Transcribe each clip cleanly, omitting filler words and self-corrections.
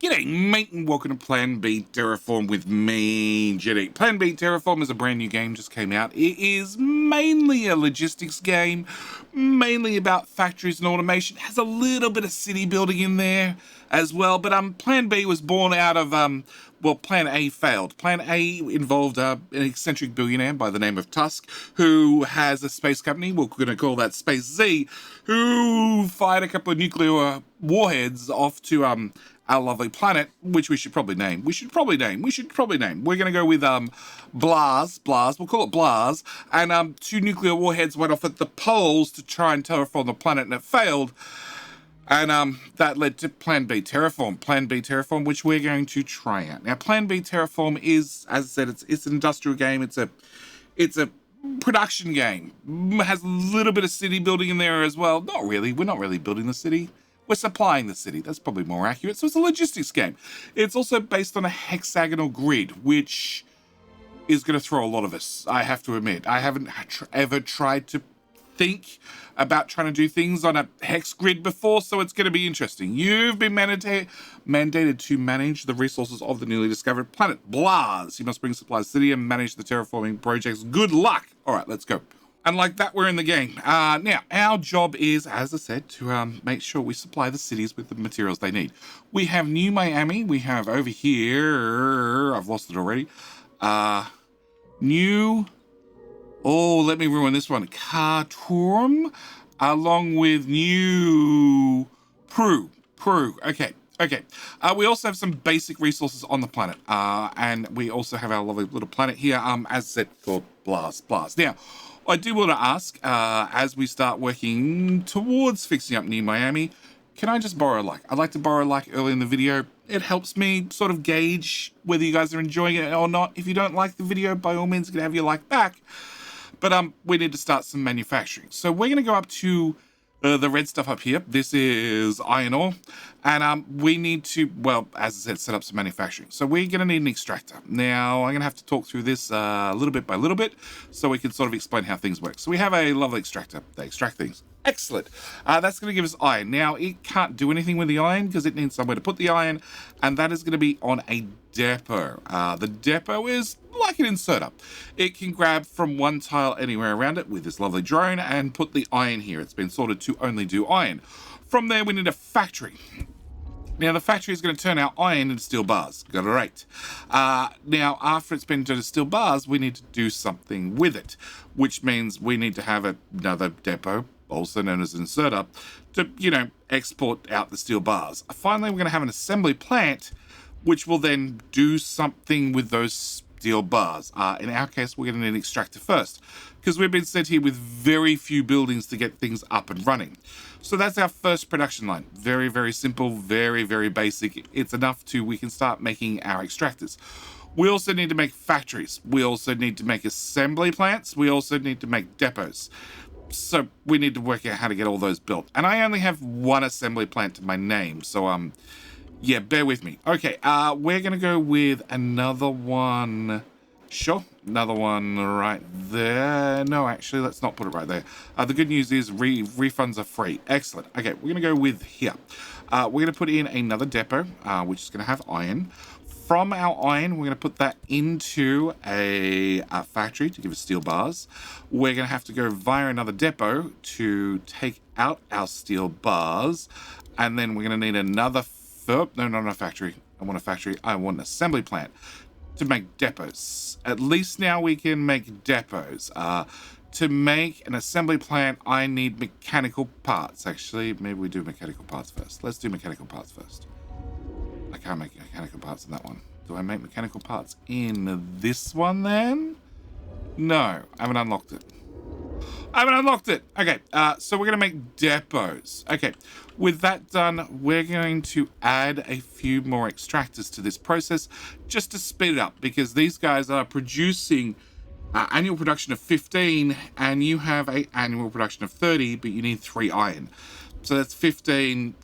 G'day mate and welcome to Plan B Terraform with me, Jetty. Plan B Terraform is a brand new game, just came out. It is mainly a logistics game, mainly about factories and automation. It has a little bit of city building in there as well, but Plan B was born out of, well, Plan A failed. Plan A involved an eccentric billionaire by the name of Tusk, who has a space company, we're going to call that Space Z, who fired a couple of nuclear warheads off to, our lovely planet, which we should probably name. We're going to go with Blas. We'll call it Blas. And 2 nuclear warheads went off at the poles to try and terraform the planet, and it failed. And that led to Plan B Terraform. Plan B Terraform, which we're going to try out. Now, Plan B Terraform is, as I said, it's an industrial game. It's a production game. It has a little bit of city building in there as well. Not really. We're not really building the city. We're supplying the city. That's probably more accurate. So it's a logistics game. It's also based on a hexagonal grid, which is going to throw a lot of us, I have to admit. I haven't ever tried to think about trying to do things on a hex grid before, so it's going to be interesting. You've been mandated to manage the resources of the newly discovered planet Blas. You must bring supplies to the city and manage the terraforming projects. Good luck. All right, let's go. And like that, we're in the game. Now, our job is, as I said, to make sure we supply the cities with the materials they need. We have New Miami. We have over here, I've lost it already. Let me ruin this one. Khartoum, along with New Peru. Okay. We also have some basic resources on the planet. And we also have our lovely little planet here, as I said, called Blas. Now, I do want to ask, as we start working towards fixing up New Miami, can I just borrow a like? I'd like to borrow a like early in the video. It helps me sort of gauge whether you guys are enjoying it or not. If you don't like the video, by all means, you can have your like back. But we need to start some manufacturing. So we're going to go up to the red stuff up here. This is iron ore. And we need to, well, as I said, set up some manufacturing. So we're going to need an extractor. Now, I'm going to have to talk through this little bit by little bit so we can sort of explain how things work. So we have a lovely extractor. They extract things. Excellent. That's going to give us iron. Now, it can't do anything with the iron because it needs somewhere to put the iron, and that is going to be on a depot. The depot is like an inserter. It can grab from one tile anywhere around it with this lovely drone and put the iron here. It's been sorted to only do iron. From there, we need a factory. Now, the factory is going to turn out iron into steel bars. Got it right. Now, after it's been turned to steel bars, we need to do something with it, which means we need to have another depot, also known as an inserter, to, export out the steel bars. Finally, we're going to have an assembly plant, which will then do something with those steel bars. In our case, we're going to need an extractor first, because we've been sent here with very few buildings to get things up and running. So that's our first production line. Very, very simple, very, very basic. It's enough we can start making our extractors. We also need to make factories. We also need to make assembly plants. We also need to make depots. So we need to work out how to get all those built. And I only have one assembly plant to my name. So, yeah, bear with me. Okay, we're going to go with another one. Sure, another one right there. No, actually, let's not put it right there. The good news is refunds are free. Excellent. Okay, we're going to go with here. We're going to put in another depot, which is going to have iron. From our iron, we're going to put that into a factory to give us steel bars. We're going to have to go via another depot to take out our steel bars. And then we're going to need another... no, not a factory. I want a factory. I want an assembly plant to make depots. At least now we can make depots. To make an assembly plant, I need mechanical parts. Actually, maybe we do mechanical parts first. Let's do mechanical parts first. I can't make mechanical parts in that one. Do I make mechanical parts in this one then? No, I haven't unlocked it. Okay, so we're going to make depots. Okay, with that done, we're going to add a few more extractors to this process just to speed it up, because these guys are producing annual production of 15, and you have an annual production of 30, but you need 3 iron. So that's 15,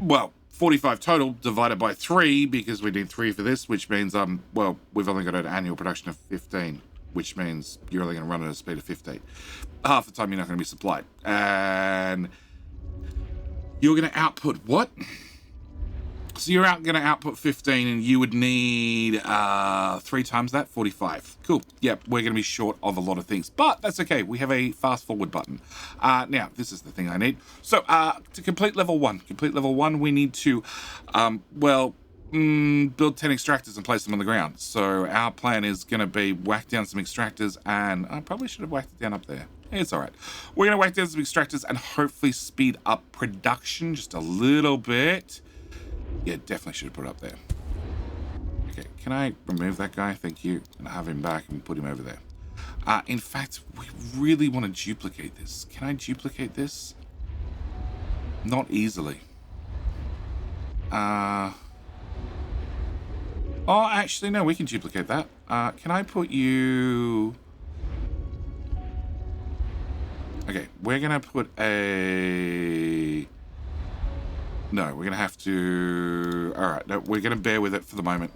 well, 45 total divided by 3, because we need 3 for this, which means, well, we've only got an annual production of 15. Which means you're only going to run at a speed of 15. Half the time you're not going to be supplied. And you're going to output what? So you're going to output 15, and you would need 3 times that, 45. Cool. Yep, we're going to be short of a lot of things, but that's okay. We have a fast forward button. Now, this is the thing I need. So to complete level 1, we need to, build 10 extractors and place them on the ground. So our plan is going to be whack down some extractors, and I probably should have whacked it down up there. It's all right. We're going to whack down some extractors and hopefully speed up production just a little bit. Yeah, definitely should have put it up there. Okay, can I remove that guy? Thank you. And have him back and put him over there. In fact, we really want to duplicate this. Can I duplicate this? Not easily. Oh, actually, no, we can duplicate that. Can I put you... Okay, we're going to put a... No, we're going to have to... All right, no, we're going to bear with it for the moment.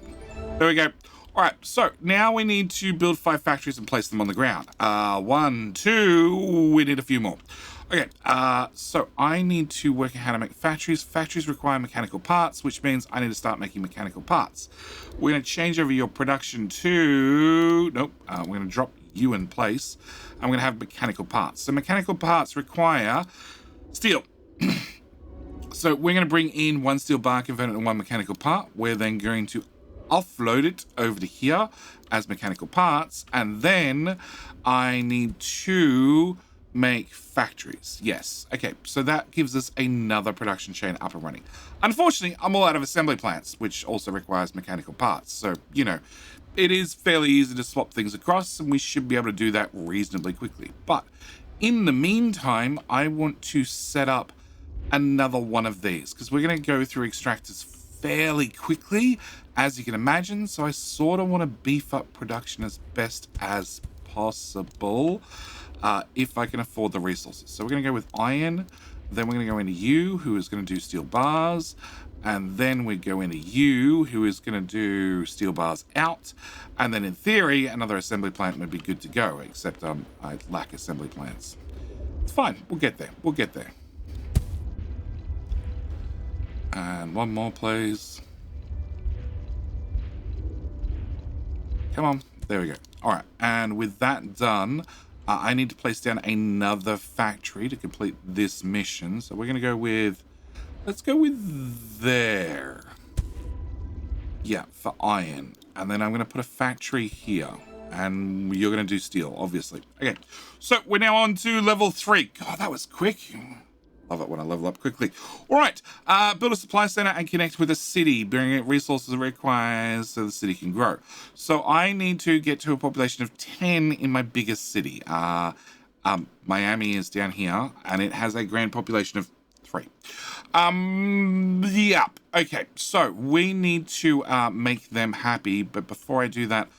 There we go. All right, so now we need to build 5 factories and place them on the ground. 1, 2, we need a few more. Okay, so I need to work out how to make factories. Factories require mechanical parts, which means I need to start making mechanical parts. We're going to change over your production to... Nope, we're going to drop you in place. I'm going to have mechanical parts. So mechanical parts require steel. So we're going to bring in 1 steel bar converter and 1 mechanical part. We're then going to offload it over to here as mechanical parts. And then I need to make factories. Yes. Okay. So that gives us another production chain up and running. Unfortunately, I'm all out of assembly plants, which also requires mechanical parts. So, you know, it is fairly easy to swap things across, and we should be able to do that reasonably quickly. But in the meantime, I want to set up another one of these, because we're going to go through extractors fairly quickly, as you can imagine. So I sort of want to beef up production as best as possible, if I can afford the resources. So we're going to go with iron, then we're going to go into you, who is going to do steel bars, and then we go into you, who is going to do steel bars out, and then in theory another assembly plant would be good to go, except I lack assembly plants. It's fine, we'll get there, And 1 more, please. Come on. There we go. All right. And with that done, I need to place down another factory to complete this mission. So we're going to go with... Let's go with there. Yeah, for iron. And then I'm going to put a factory here. And you're going to do steel, obviously. Okay. So we're now on to level 3. God, that was quick. Love it when I level up quickly. All right, build a supply center and connect with a city, bringing resources it requires so the city can grow. So I need to get to a population of 10 in my biggest city. Miami is down here, and it has a grand population of 3. Yep. Okay, so we need to make them happy, but before I do that,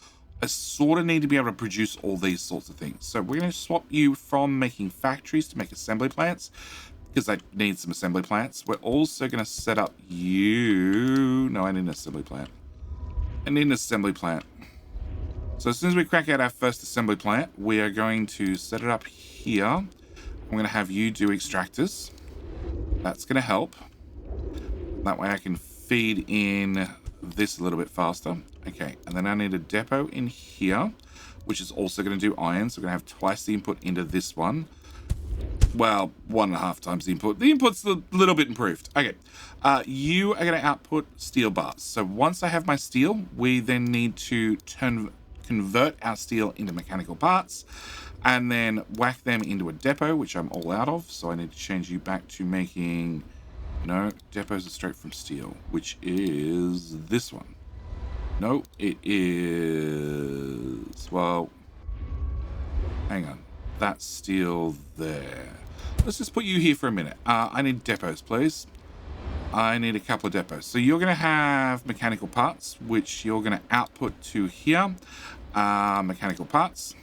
I sort of need to be able to produce all these sorts of things. So we're going to swap you from making factories to make assembly plants, because I need some assembly plants. We're also going to set up you... No, I need an assembly plant. So as soon as we crack out our first assembly plant, we are going to set it up here. I'm going to have you do extractors. That's going to help. That way I can feed in this a little bit faster. Okay, and then I need a depot in here, which is also going to do iron. So we're going to have twice the input into this one. Well, 1.5 times the input. The input's a little bit improved. Okay, you are going to output steel bars. So once I have my steel, we then need to convert our steel into mechanical parts, and then whack them into a depot, which I'm all out of. So I need to change you back to making... No, depots are straight from steel, which is this one. No, it is... Well, hang on. That's steel there. Let's just put you here for a minute. I need depots, please. I need a couple of depots. So you're going to have mechanical parts, which you're going to output to here. Mechanical parts.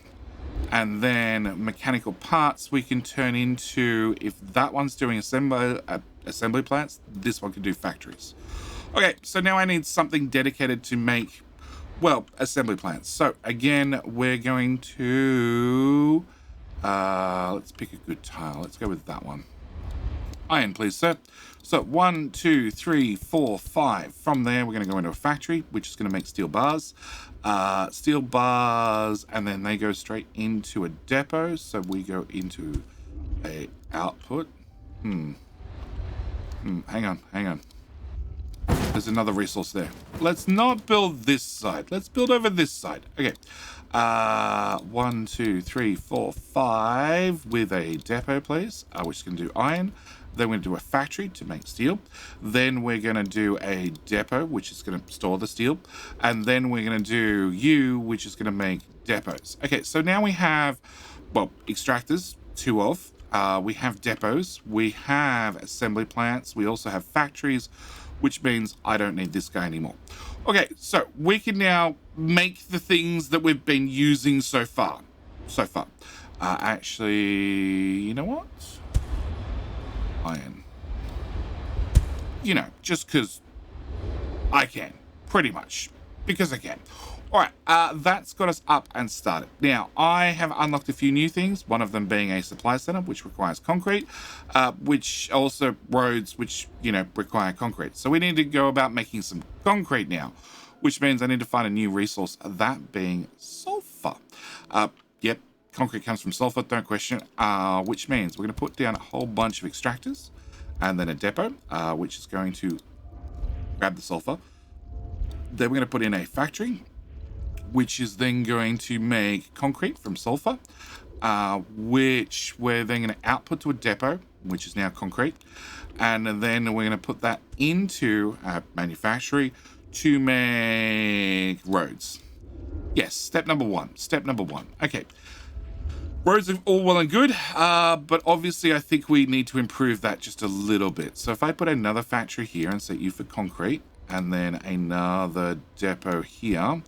And then mechanical parts we can turn into, if that one's doing assembly plants, this one can do factories. Okay, so now I need something dedicated to make, well, assembly plants. So again, we're going to... let's pick a good tile. Let's go with that one. Iron, please, sir. So 1, 2, 3, 4, 5. From there, we're going to go into a factory, which is going to make steel bars. Steel bars, and then they go straight into a depot. So we go into a output. Hang on. There's another resource there. Let's not build this side. Let's build over this side. Okay. 1, 2, 3, 4, 5 with a depot, please. Which is going to do iron. Then we're going to do a factory to make steel. Then we're going to do a depot, which is going to store the steel. And then we're going to do U, which is going to make depots. Okay, so now we have, well, extractors, 2 of. We have depots. We have assembly plants. We also have factories, which means I don't need this guy anymore. Okay, so we can now make the things that we've been using so far. Actually, you know what? Iron. You know, just because I can, pretty much. Because I can. Alright, that's got us up and started. Now, I have unlocked a few new things, one of them being a supply center, which requires concrete, which also roads, which, you know, require concrete. So we need to go about making some concrete now, which means I need to find a new resource, that being sulfur. Yep, concrete comes from sulfur, don't question, which means we're going to put down a whole bunch of extractors, and then a depot, which is going to grab the sulfur. Then we're going to put in a factory, which is then going to make concrete from sulfur, which we're then going to output to a depot, which is now concrete. And then we're going to put that into a manufactory to make roads. Yes, step number one. Okay. Roads are all well and good, but obviously I think we need to improve that just a little bit. So if I put another factory here and set you for concrete, and then another depot here,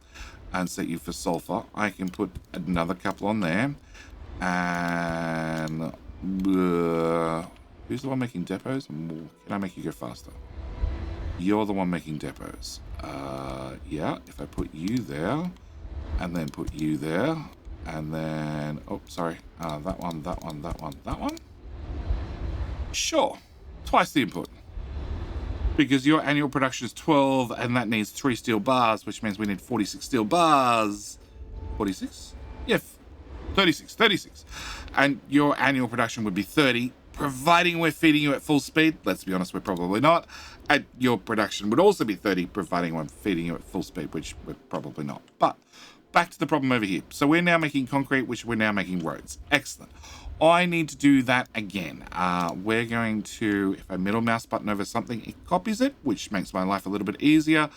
and set you for sulfur, I can put another couple on there. And who's the one making depots? Can I make you go faster? You're the one making depots. Yeah, if I put you there, and then put you there, and then, oh, sorry, that one. Sure, twice the input. Because your annual production is 12, and that needs 3 steel bars, which means we need 46 steel bars. 46? Yeah, 36. And your annual production would be 30, providing we're feeding you at full speed. Let's be honest, we're probably not. And your production would also be 30, providing we're feeding you at full speed, which we're probably not. But back to the problem over here. So we're now making concrete, which we're now making roads. Excellent. I need to do that again. We're going to, if I middle mouse button over something, it copies it, which makes my life a little bit easier.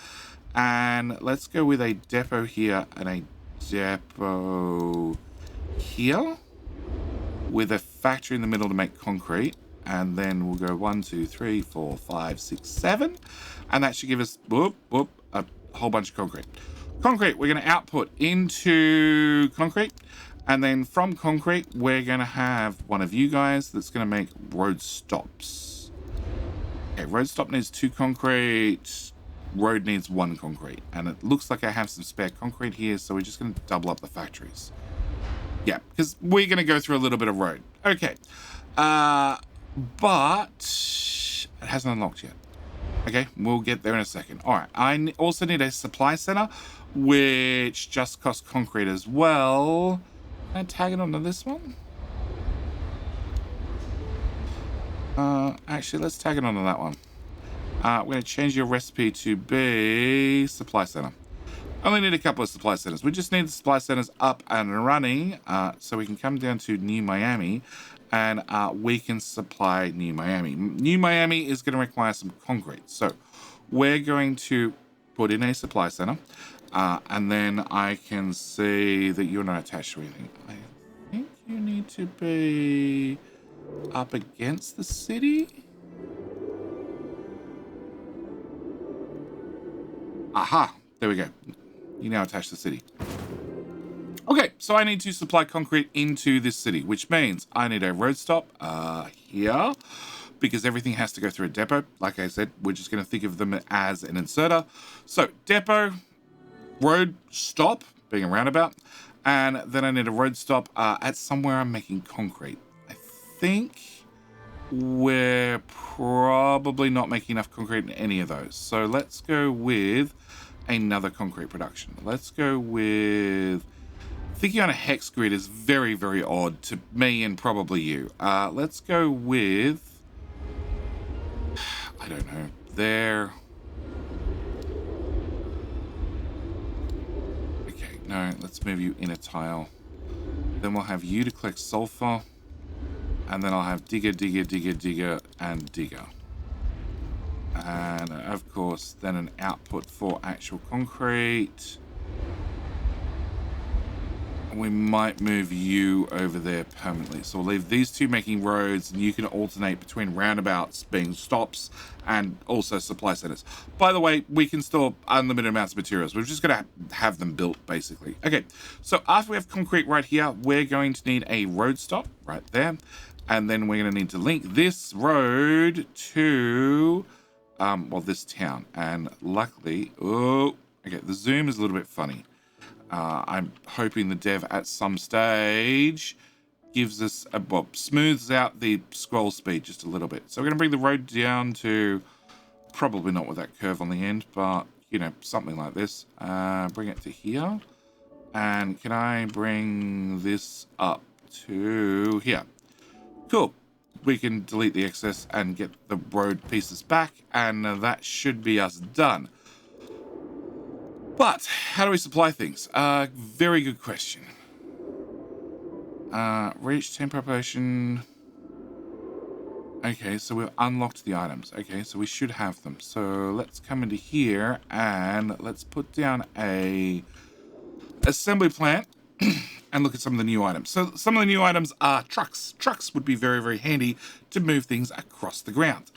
And let's go with a depot here and a depot here with a factory in the middle to make concrete. And then we'll go 1, 2, 3, 4, 5, 6, 7. And that should give us a whole bunch of concrete. Concrete, we're going to output into concrete. And then from concrete, we're going to have one of you guys that's going to make road stops. Okay, road stop needs 2 concrete. Road needs 1 concrete. And it looks like I have some spare concrete here, so we're just going to double up the factories. Yeah, because we're going to go through a little bit of road. Okay. But it hasn't unlocked yet. Okay, we'll get there in a second. All right, I also need a supply center, which just costs concrete as well. Can I tag it onto this one? Actually, let's tag it onto that one. We're going to change your recipe to be supply center. Only need a couple of supply centers. We just need the supply centers up and running, so we can come down to New Miami, and we can supply New Miami. New Miami is going to require some concrete, so we're going to put in a supply center, and then I can see that you're not attached to anything. I think you need to be up against the city. Aha, there we go. You now attach the city. Okay, so I need to supply concrete into this city, which means I need a road stop here, because everything has to go through a depot. Like I said, we're just going to think of them as an inserter. So depot, road stop, being a roundabout, and then I need a road stop at somewhere I'm making concrete. I think we're probably not making enough concrete in any of those. So let's go with another concrete production. Let's go with... Thinking on a hex grid is very, very odd to me and probably you. Let's go with... I don't know. There... Okay, no, let's move you in a tile. Then we'll have you to collect sulfur. And then I'll have digger, digger, digger, digger, and digger. And of course, then an output for actual concrete. We might move you over there permanently. So we'll leave these two making roads, and you can alternate between roundabouts being stops and also supply centers. By the way, we can store unlimited amounts of materials. We're just going to have them built, basically. Okay, so after we have concrete right here, we're going to need a road stop right there. And then we're going to need to link this road to, well, this town. And luckily, oh, okay, the zoom is a little bit funny. I'm hoping the dev at some stage gives us a, well, smooths out the scroll speed just a little bit. So we're going to bring the road down to, probably not with that curve on the end, but, you know, something like this. Bring it to here. And can I bring this up to here? Cool. We can delete the excess and get the road pieces back, and that should be us done. But how do we supply things? Very good question. Reach 10 population. Okay, so we've unlocked the items. Okay, so we should have them. So let's come into here and let's put down a assembly plant and look at some of the new items. So some of the new items are trucks. Trucks would be very, very handy to move things across the ground,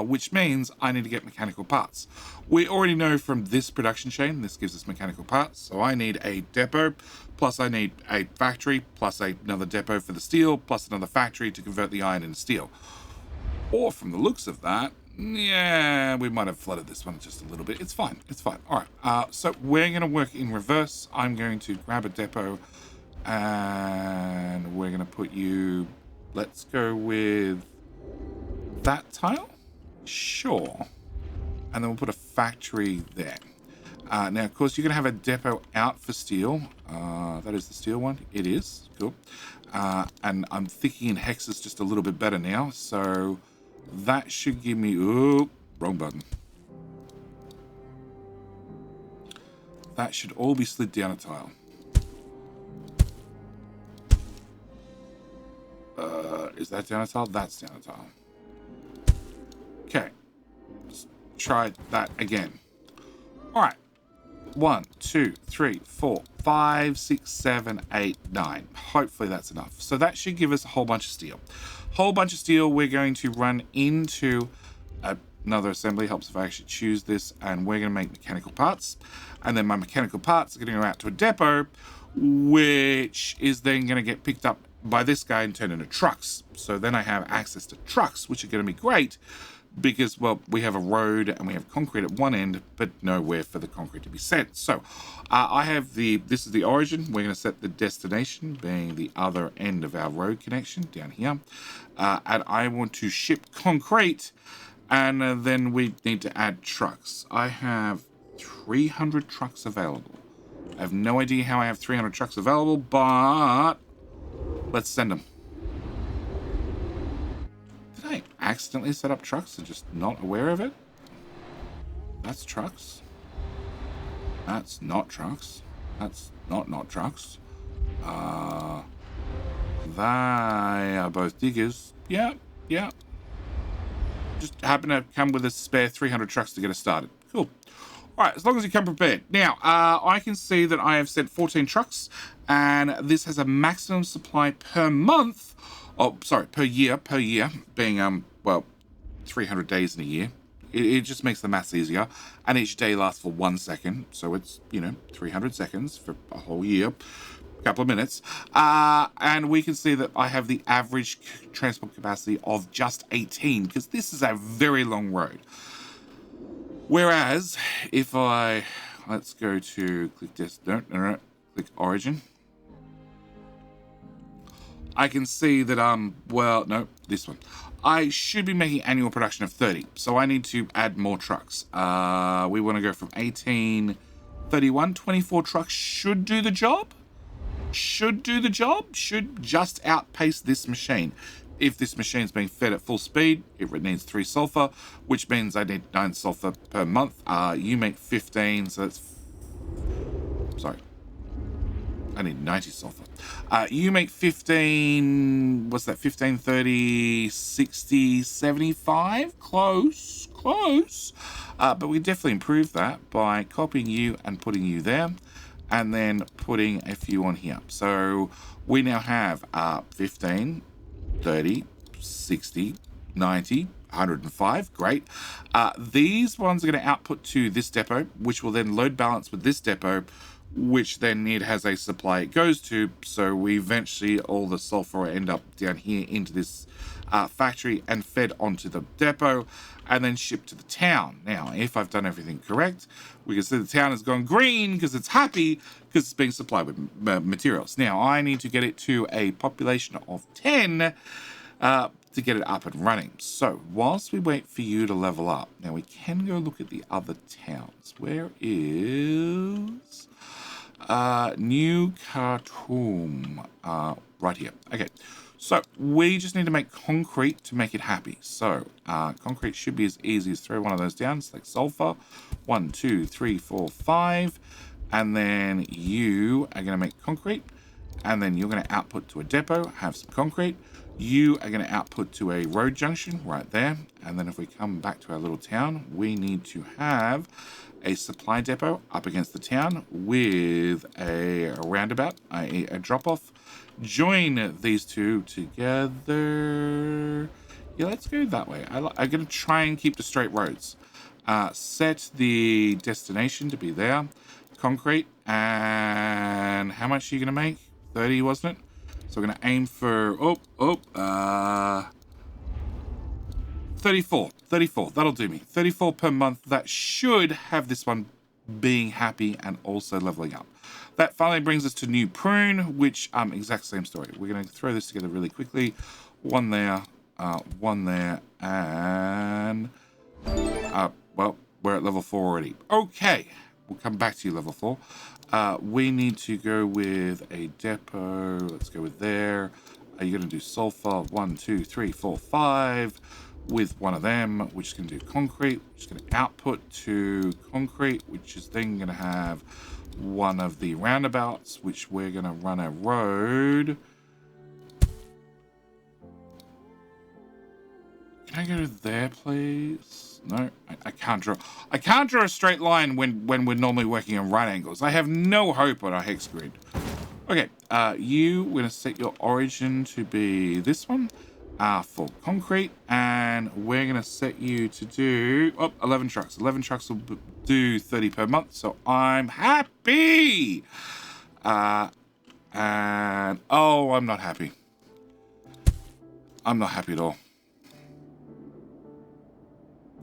which means I need to get mechanical parts. We already know from this production chain, this gives us mechanical parts. So I need a depot, plus I need a factory, plus another depot for the steel, plus another factory to convert the iron into steel. Or from the looks of that, yeah, we might have flooded this one just a little bit. It's fine. It's fine. All right. So we're going to work in reverse. I'm going to grab a depot and we're going to put you, let's go with that tile. Sure. And then we'll put a factory there. Now, of course, you're going to have a depot out for steel. That is the steel one. It is. Cool. And I'm thinking in hexes just a little bit better now. So that should give me... Oh, wrong button. That should all be slid down a tile. Is that down a tile? That's down a tile. Okay. Let's try that again. All right. 1, 2, 3, 4, 5, 6, 7, 8, 9. Hopefully that's enough. So that should give us a whole bunch of steel. Whole bunch of steel we're going to run into another assembly. Helps if I actually choose this. And we're going to make mechanical parts. And then my mechanical parts are going to go out to a depot, which is then going to get picked up by this guy and turned into trucks. So then I have access to trucks, which are going to be great. Because, well, we have a road and we have concrete at one end, but nowhere for the concrete to be sent. So I have this is the origin. We're going to set the destination being the other end of our road connection down here. And I want to ship concrete, and then we need to add trucks. I have 300 trucks available. I have no idea how I have 300 trucks available, but let's send them. Did I accidentally set up trucks and just not aware of it? That's trucks. That's not trucks. That's not trucks. They are both diggers. Yeah. Just happen to come with a spare 300 trucks to get us started. Cool. All right, as long as you come prepared. Now, I can see that I have sent 14 trucks, and this has a maximum supply per month. Oh, sorry, per year, being, well, 300 days in a year. It just makes the maths easier. And each day lasts for 1 second. So it's, 300 seconds for a whole year, a couple of minutes. And we can see that I have the average transport capacity of just 18, because this is a very long road. Whereas, if let's go to, click origin. I can see that, well, no, this one. I should be making annual production of 30. So I need to add more trucks. We want to go from 18, 31, 24 trucks should do the job. Should just outpace this machine. If this machine's being fed at full speed, it needs 3 sulfur, which means I need 9 sulfur per month. You make 15, so that's... Sorry. I need 90 sulfur. You make 15... What's that? 15, 30, 60, 75? Close. But we definitely improve that by copying you and putting you there, and then putting a few on here. So we now have 15, 30, 60, 90, 105. Great. These ones are going to output to this depot, which will then load balance with this depot, which then it has a supply it goes to. So we eventually, all the sulfur will end up down here into this factory and fed onto the depot and then shipped to the town. Now, if I've done everything correct, we can see the town has gone green because it's happy because it's being supplied with materials. Now, I need to get it to a population of 10 to get it up and running. So, whilst we wait for you to level up, now we can go look at the other towns. Where is New Khartoum? Right here. Okay. So we just need to make concrete to make it happy. So concrete should be as easy as throw one of those down. Select sulfur. 1, 2, 3, 4, 5. And then you are going to make concrete. And then you're going to output to a depot, have some concrete. You are going to output to a road junction right there. And then if we come back to our little town, we need to have a supply depot up against the town with a roundabout, a drop-off. Join these two together. Yeah, let's go that way. I'm going to try and keep the straight roads. Set the destination to be there. Concrete. And how much are you going to make? 30, wasn't it? So we're going to aim for... 34. That'll do me. 34 per month. That should have this one being happy and also leveling up. That finally brings us to New Prune, which exact same story. We're going to throw this together really quickly. One there, and well, we're at level 4 already. Okay, we'll come back to you, level 4. We need to go with a depot. Let's go with there. You're going to do sulfur. 1, 2, 3, 4, 5. With one of them, which is going to do concrete, which is going to output to concrete, which is then going to have one of the roundabouts, which we're going to run a road. Can I go there, please? No, I can't draw. I can't draw a straight line when we're normally working on right angles. I have no hope on a hex grid. Okay, we're going to set your origin to be this one. For concrete, and we're going to set you to do 11 trucks. 11 trucks will do 30 per month, so I'm happy. And I'm not happy. I'm not happy at all.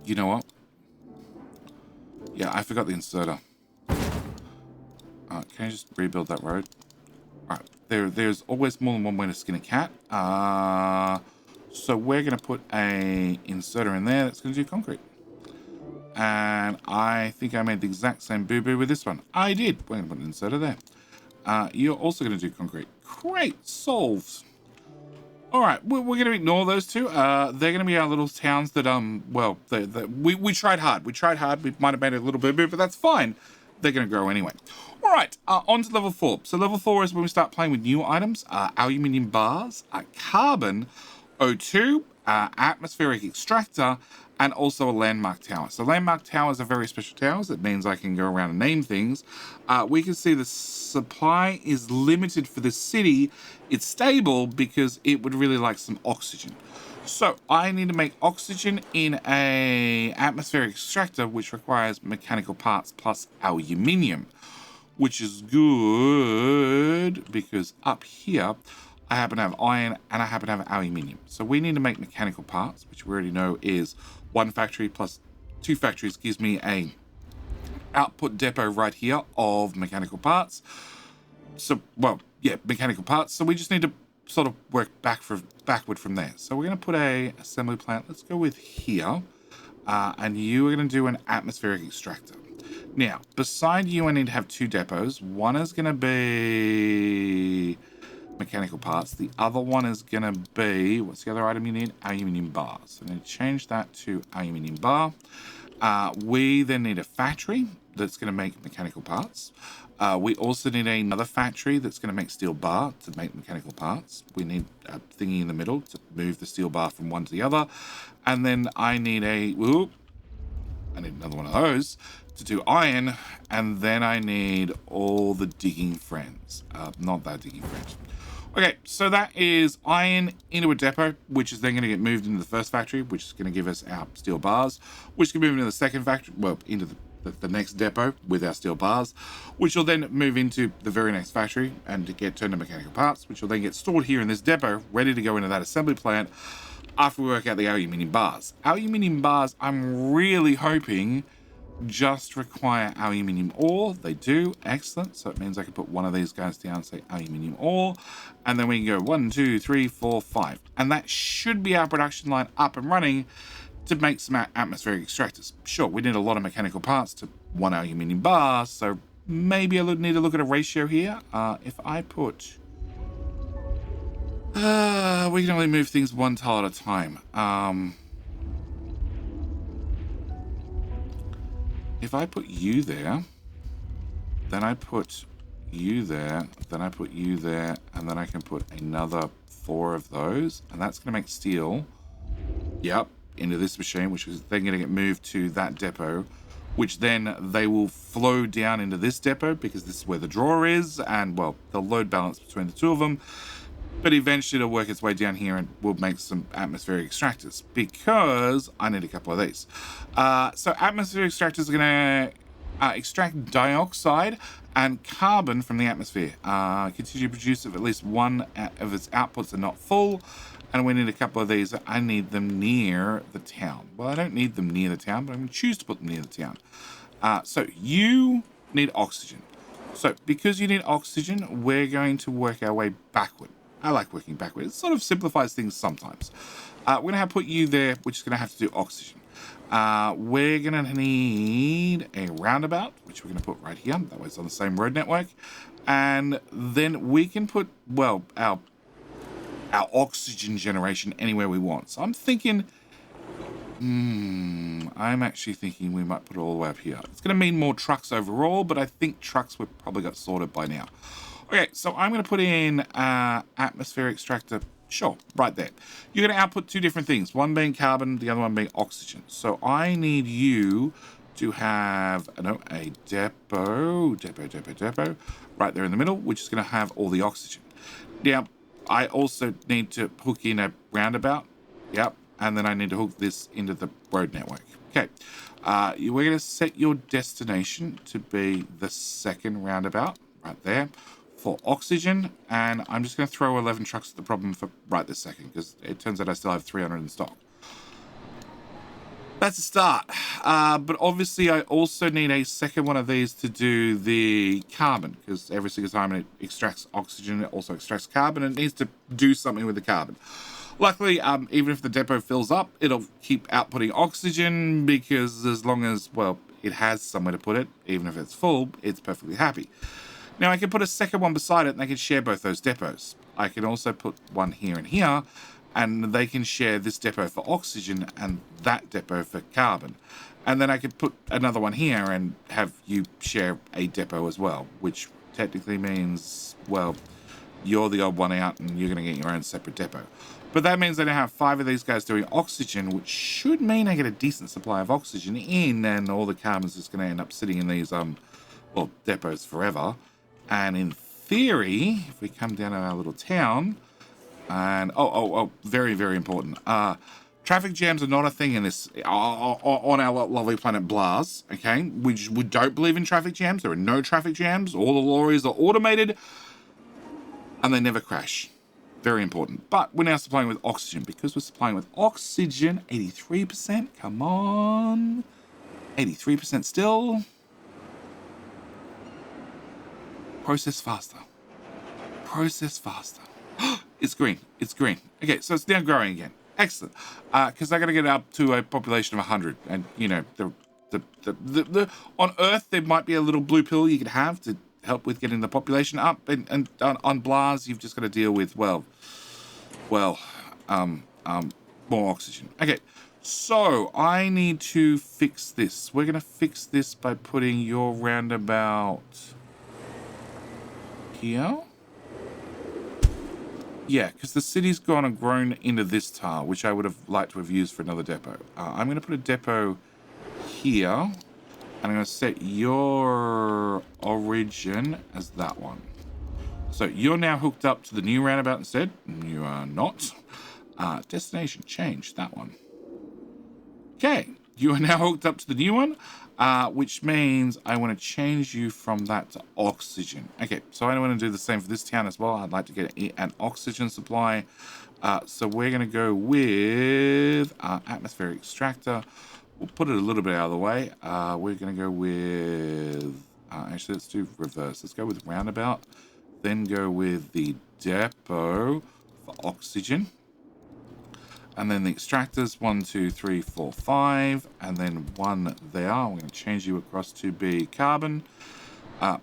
You know what? Yeah, I forgot the inserter. Can I just rebuild that road? All right, there's always more than one way to skin a cat. So we're going to put a inserter in there that's going to do concrete. And I think I made the exact same boo-boo with this one. I did. We're going to put an inserter there. You're also going to do concrete. Great. Solved. All right. We're going to ignore those two. They're going to be our little towns that, well, we tried hard. We might have made a little boo-boo, but that's fine. They're going to grow anyway. All right. On to level 4. So level 4 is when we start playing with new items. Aluminium bars, carbon, O2, atmospheric extractor, and also a landmark tower. So landmark towers are very special towers. That means I can go around and name things. We can see the supply is limited for the city. It's stable because it would really like some oxygen. So I need to make oxygen in a atmospheric extractor, which requires mechanical parts plus aluminium, which is good because up here I happen to have iron and I happen to have aluminium. So we need to make mechanical parts, which we already know is 1 factory plus 2 factories gives me a output depot right here of mechanical parts. So, well, yeah, mechanical parts. So we just need to sort of work backward from there. So we're going to put a assembly plant. Let's go with here. And you are going to do an atmospheric extractor. Now, beside you, I need to have 2 depots. One is going to be mechanical parts. The other one is going to be, what's the other item you need? Aluminium bar. So I'm going to change that to aluminium bar. We then need a factory that's going to make mechanical parts. We also need another factory that's going to make steel bar to make mechanical parts. We need a thingy in the middle to move the steel bar from one to the other. And then I need I need another one of those to do iron. And then I need all the digging friends. Not that digging friends. Okay, so that is iron into a depot, which is then going to get moved into the first factory, which is going to give us our steel bars, which can move into the second factory, well, into the next depot with our steel bars, which will then move into the very next factory and to get turned to mechanical parts, which will then get stored here in this depot, ready to go into that assembly plant after we work out the aluminium bars. Aluminium bars, I'm really hoping, just require aluminium ore. They do. Excellent. So it means I can put one of these guys down and say aluminium ore, and then we can go 1, 2, 3, 4, 5, and that should be our production line up and running to make some atmospheric extractors. Sure, we need a lot of mechanical parts to 1 aluminium bar, so maybe I need to look at a ratio here. If I put we can only move things 1 tile at a time. If I put you there, then I put you there, then I put you there, and then I can put another 4 of those, and that's going to make steel, yep, into this machine, which is then going to get moved to that depot, which then they will flow down into this depot because this is where the drawer is, and, well, the load balance between the 2 of them. But eventually it'll work its way down here and we'll make some atmospheric extractors because I need a couple of these. So atmospheric extractors are going to extract dioxide and carbon from the atmosphere. Continue to produce if at least one of its outputs are not full. And we need a couple of these. I need them near the town. Well, I don't need them near the town, but I'm going to choose to put them near the town. So you need oxygen. So because you need oxygen, we're going to work our way backward. I like working backwards. It sort of simplifies things sometimes. We're going to have put you there, which is going to have to do oxygen. We're going to need a roundabout, which we're going to put right here. That way it's on the same road network. And then we can put, well, our oxygen generation anywhere we want. So I'm thinking, I'm actually thinking we might put it all the way up here. It's going to mean more trucks overall, but I think trucks we've probably got sorted by now. Okay, so I'm going to put in atmosphere extractor. Sure, right there. You're going to output 2 different things, one being carbon, the other one being oxygen. So I need you to have a depot right there in the middle, which is going to have all the oxygen. Now, I also need to hook in a roundabout. Yep, and then I need to hook this into the road network. Okay, we're going to set your destination to be the second roundabout right there for oxygen, and I'm just going to throw 11 trucks at the problem for right this second because it turns out I still have 300 in stock. That's a start, but obviously I also need a second one of these to do the carbon because every single time it extracts oxygen, it also extracts carbon, and it needs to do something with the carbon. Luckily, even if the depot fills up, it'll keep outputting oxygen because as long as, well, it has somewhere to put it, even if it's full, it's perfectly happy. Now, I can put a second one beside it, and they can share both those depots. I can also put one here and here, and they can share this depot for oxygen and that depot for carbon. And then I could put another one here and have you share a depot as well, which technically means, well, you're the odd one out, and you're going to get your own separate depot. But that means I now have 5 of these guys doing oxygen, which should mean I get a decent supply of oxygen in, and all the carbon's just going to end up sitting in these, depots forever. And in theory, if we come down to our little town, and very, very important. Traffic jams are not a thing in this on our lovely planet Blas. Okay, we don't believe in traffic jams. There are no traffic jams. All the lorries are automated, and they never crash. Very important. But we're now supplying with oxygen because we're supplying with oxygen. 83%. Come on, 83% still. Process faster. Process faster. It's green. It's green. Okay, so it's now growing again. Excellent. Because I got to get up to a population of 100. And, you know, on Earth, there might be a little blue pill you could have to help with getting the population up. And on Blaz, you've just got to deal with, well, more oxygen. Okay, so I need to fix this. We're going to fix this by putting your roundabout here. Yeah, because the city's gone and grown into this tile, which I would have liked to have used for another depot. I'm going to put a depot here, and I'm going to set your origin as that one. So you're now hooked up to the new roundabout instead. You are not. Destination, change that one. Okay, you are now hooked up to the new one, which means I want to change you from that to oxygen. Okay, so I want to do the same for this town as well. I'd like to get an oxygen supply. So we're going to go with atmospheric extractor. We'll put it a little bit out of the way. We're going to go with... actually, let's do reverse. Let's go with roundabout. Then go with the depot for oxygen. And then the extractors, 1, 2, 3, 4, 5, and then 1 there. I'm going to change you across to be carbon,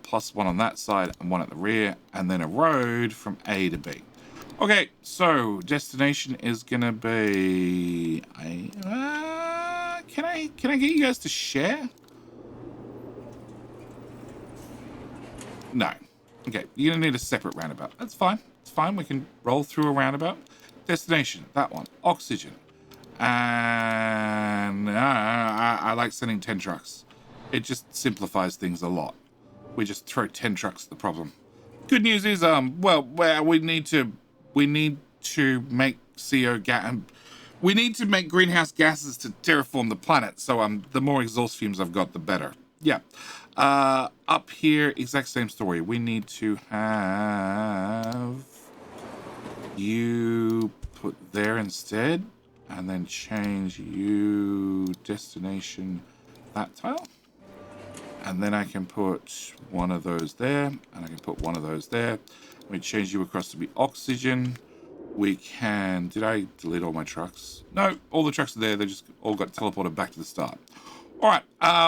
plus 1 on that side and 1 at the rear, and then a road from A to B. Okay, so destination is going to be... Can I get you guys to share? No. Okay, you're going to need a separate roundabout. That's fine. It's fine. We can roll through a roundabout. Destination, that one. Oxygen. And I like sending 10 trucks. It just simplifies things a lot. We just throw 10 trucks at the problem. Good news is, well, we need to make CO gas. We need to make greenhouse gases to terraform the planet. So the more exhaust fumes I've got, the better. Yeah. Up here, exact same story. We need to have you put there instead, and then change you destination that tile. And then I can put one of those there, and I can put one of those there. We change you across to be oxygen. We can... Did I delete all my trucks? No, all the trucks are there. They just all got teleported back to the start. All right,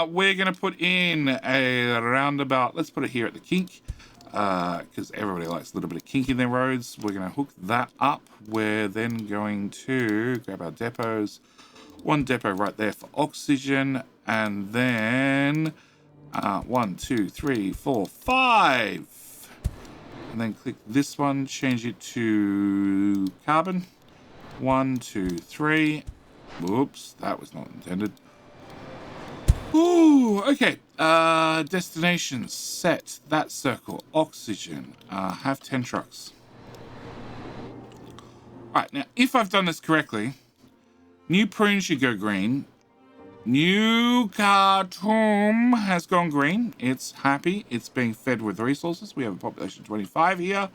we're going to put in a roundabout. Let's put it here at the kink, because everybody likes a little bit of kink in their roads. We're going to hook that up. We're then going to grab our depots. One depot right there for oxygen, and then 1, 2, 3, 4, 5. And then click this one, change it to carbon. 1, 2, 3. Whoops, that was not intended. Ooh, okay. Destination, set that circle, oxygen, have 10 trucks. All right, now, if I've done this correctly, new prune should go green. New Khartoum has gone green. It's happy. It's being fed with resources. We have a population of 25 here.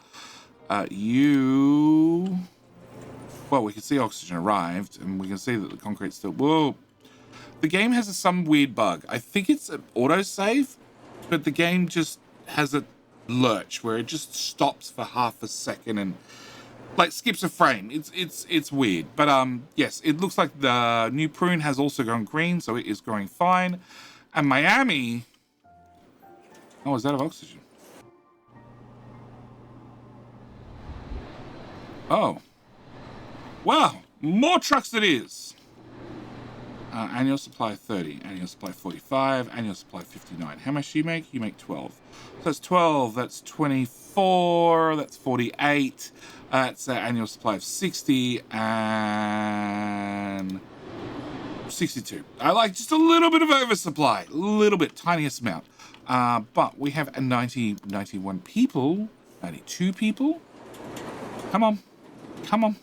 Well, we can see oxygen arrived, and we can see that the concrete's still... Whoa. The game has some weird bug. I think it's an autosave, but the game just has a lurch where it just stops for half a second and like skips a frame. It's weird. But yes, it looks like the new prune has also gone green, so it is growing fine. And Miami... Oh, is that of oxygen? Oh. Wow, more trucks it is. Annual supply 30, annual supply 45, annual supply 59. How much do you make? You make 12. So that's 12, that's 24, that's 48. That's an annual supply of 60 and 62. I like just a little bit of oversupply, a little bit, tiniest amount. But we have a 91 people, 92 people. Come on, come on.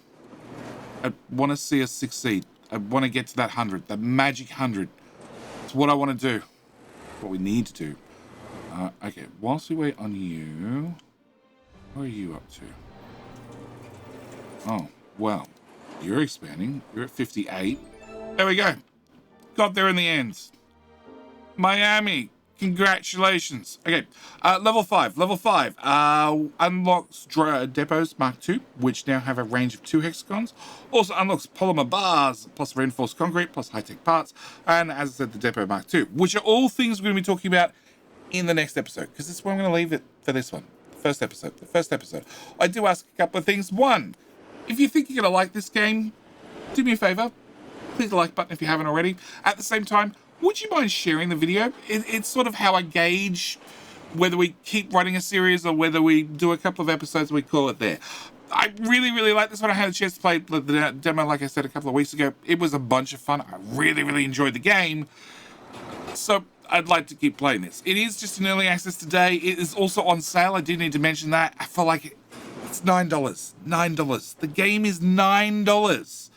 I want to see us succeed. I want to get to that 100, that magic 100. It's what I want to do. What we need to do. Okay, whilst we wait on you, what are you up to? Oh, well, you're expanding. You're at 58. There we go. Got there in the end. Miami, Congratulations. Okay, level 5. Level 5 unlocks depots Mark II, which now have a range of 2 hexagons. Also unlocks polymer bars, plus reinforced concrete, plus high-tech parts. And as I said, the depot Mark II, which are all things we're going to be talking about in the next episode, because this is where I'm going to leave it for this one. The first episode. I do ask a couple of things. One, if you think you're going to like this game, do me a favor. Click the like button if you haven't already. At the same time, would you mind sharing the video? It's sort of how I gauge whether we keep running a series or whether we do a couple of episodes and we call it there. I really, really like this one. I had a chance to play the demo, like I said, a couple of weeks ago. It was a bunch of fun. I really, really enjoyed the game. So I'd like to keep playing this. It is just in early access today. It is also on sale. I do need to mention that. I feel like it's $9. $9. The game is $9.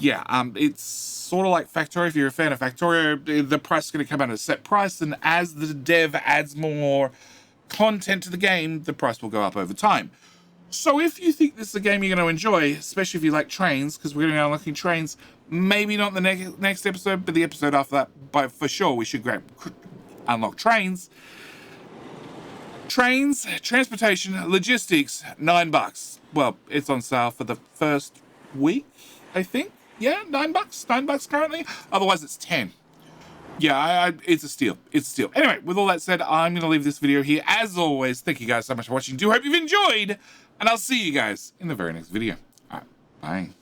Yeah, it's sort of like Factorio. If you're a fan of Factorio, the price is going to come out at a set price, and as the dev adds more content to the game, the price will go up over time. So if you think this is a game you're going to enjoy, especially if you like trains, because we're going to be unlocking trains, maybe not the next episode, but the episode after that, but for sure we should unlock trains. Trains, transportation, logistics, $9. Well, it's on sale for the first week, I think. Yeah, $9. $9 currently. Otherwise, it's 10. Yeah, it's a steal. It's a steal. Anyway, with all that said, I'm going to leave this video here. As always, thank you guys so much for watching. Do hope you've enjoyed, and I'll see you guys in the very next video. All right, bye.